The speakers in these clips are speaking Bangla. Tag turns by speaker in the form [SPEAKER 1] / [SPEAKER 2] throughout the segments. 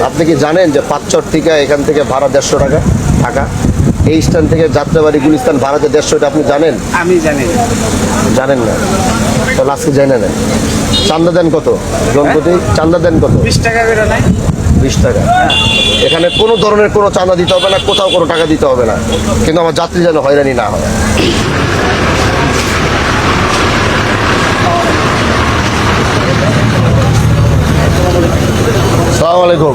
[SPEAKER 1] আপনি কি জানেন যে পাঁচচর থেকে এখান থেকে ভাড়া 150 টাকা টাকা, এই স্ট্যান্ড থেকে যাত্রাবাড়ি গুলিস্তান ভাড়াতে 150, এটা আপনি জানেন?
[SPEAKER 2] আমি জানি না।
[SPEAKER 1] জানেন না? তাহলে আজকে জানে না। চান্দা দেন কত জনপ্রতি? চান্দা দেন কত?
[SPEAKER 2] 20 টাকা করে নাই?
[SPEAKER 1] 20 টাকা। এখানে কোনো ধরনের কোনো চাঁদা দিতে হবে না, কোথাও কোনো টাকা দিতে হবে না, কিন্তু আমার যাত্রী যেন হয়রানি না হয়। আসসালামু আলাইকুম।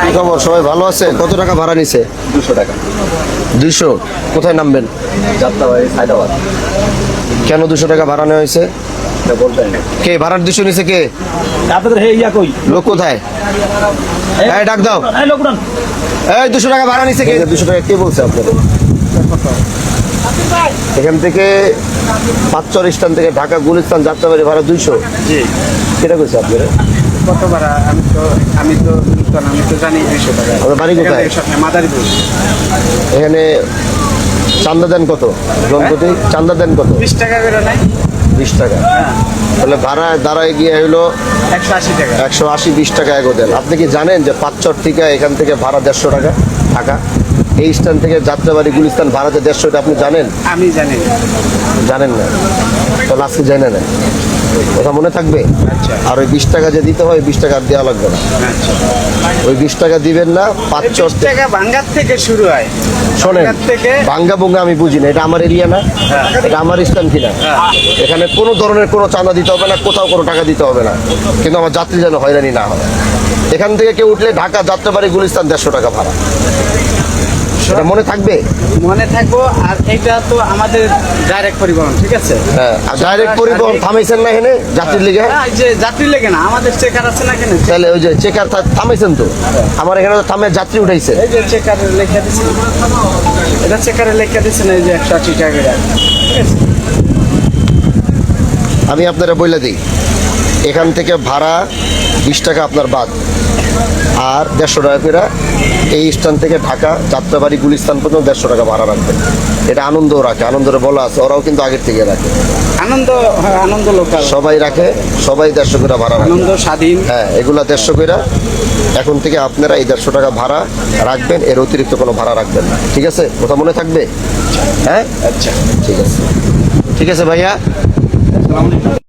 [SPEAKER 1] কি খবর, সবাই ভালো আছেন? কত টাকা ভাড়া নিছে?
[SPEAKER 3] 200 টাকা।
[SPEAKER 1] 200? কোথায় নামবেন?
[SPEAKER 3] যাত্রাবাড়ি হায়দ্রাবাদ।
[SPEAKER 1] কেন 200 টাকা ভাড়া নেওয়া হয়েছে?
[SPEAKER 3] এটা বলতেন
[SPEAKER 1] কে ভাড়ার 200 নিছে? কে?
[SPEAKER 2] আপনাদের হে ইয়া কই?
[SPEAKER 1] লোক কোথায়? এই ডাক দাও।
[SPEAKER 2] এই লোক উঠান।
[SPEAKER 1] এই 200 টাকা ভাড়া নিছে কে? 200 টাকা কে বলছে আপনাদের? এখান থেকে পাঁচচর স্ট্যান্ড থেকে ঢাকা গুলিস্তান যাত্রাবাড়ি ভাড়া 200?
[SPEAKER 2] জি।
[SPEAKER 1] কেটা কইছে আপনারা?
[SPEAKER 2] কত ভাড়া? আমি তো জানি 200 টাকা।
[SPEAKER 1] আপনার বাড়ি কোথায়?
[SPEAKER 2] মাদারীপুর।
[SPEAKER 1] এখানে চান্দা দেন কত জনপ্রতি? চান্দা দেন কত?
[SPEAKER 2] 20 টাকা করে নাই?
[SPEAKER 1] 20 টাকা। তাহলে ভাড়া দাঁড়ায় গিয়ে হলো
[SPEAKER 2] 180 টাকা।
[SPEAKER 1] 180, 20 টাকা এগো দেন। আপনি কি জানেন যে পাঁচচর থেকে এখান থেকে ভাড়া 150 টাকা টাকা, এই স্ট্যান্ড থেকে যাত্রাবাড়ি গুলিস্তান ভাড়াতে 150, এটা আপনি জানেন?
[SPEAKER 2] আমি জানি না।
[SPEAKER 1] জানেন না? তাহলে আজকে জানে না, কথা মনে থাকবে।
[SPEAKER 2] আচ্ছা।
[SPEAKER 1] আর ওই 20 টাকা যে দিতে হয়, 20 টাকা আর দেওয়া লাগবে না।
[SPEAKER 2] আচ্ছা।
[SPEAKER 1] ওই 20 টাকা দিবেন না। পাঁচচর
[SPEAKER 2] 20 টাকা ভাঙ্গার থেকে শুরু হয়।
[SPEAKER 1] শোনেন,
[SPEAKER 2] ভাঙ্গার থেকে
[SPEAKER 1] ভাঙ্গা ভুঙ্গা আমি বুঝি না, এটা আমার এরিয়া না, এটা আমার স্ট্যান্ড কিনা। এখানে কোনো ধরনের কোনো চাঁদা দিতে হবে না, কোথাও কোনো টাকা দিতে হবে না, কিন্তু আমার যাত্রী যেন হয়রানি না হয়। এখান থেকে কেউ উঠলে ঢাকা যাত্রাবাড়ি গুলিস্তান 150 টাকা ভাড়া, সেটা মনে থাকবে।
[SPEAKER 2] মনে থাকবো। আর এটা তো আমাদের ডাইরেক্ট পরিবহন, ঠিক আছে?
[SPEAKER 1] হ্যাঁ, আর ডাইরেক্ট পরিবহন থামাইছেন না এখানে যাত্রীর লিগে?
[SPEAKER 2] হ্যাঁ, এই যে যাত্রী লেগে না, আমাদের চেকার আছে না কেন?
[SPEAKER 1] তাহলে ওই যে চেকার থামাইছেন তো, আমার এখানে তো থামে যাত্রী উঠাইছে।
[SPEAKER 2] এই যে চেকারে লেখা দিচ্ছে, এটা চেকারে লেখা দিচ্ছে না, এই যে 180 টাকা করে। ঠিক আছে?
[SPEAKER 1] আমি আপনারা বলে দিই, এখান থেকে ভাড়া 20 টাকা আপনার বাদ, আর 150 টাকা করে এই স্ট্যান্ড থেকে ঢাকা যাত্রাবাড়ি গুলিস্তান পর্যন্ত 150 টাকা ভাড়া রাখবেন। এটা আনন্দও রাখে, আনন্দরে বলা আছে, ওরাও কিন্তু আগের থেকে রাখে।
[SPEAKER 2] আনন্দ, হ্যাঁ, আনন্দ লোকাল
[SPEAKER 1] সবাই রাখে, সবাই 150 করে ভাড়া রাখে।
[SPEAKER 2] আনন্দ স্বাধীন।
[SPEAKER 1] হ্যাঁ, এগুলা 150 করে। এখন থেকে আপনারা এই 150 টাকা ভাড়া রাখবেন, এর অতিরিক্ত কোনো ভাড়া রাখবেন না, ঠিক আছে? কথা মনে থাকবে? হ্যাঁ,
[SPEAKER 2] আচ্ছা,
[SPEAKER 1] ঠিক আছে, ঠিক আছে ভাইয়া।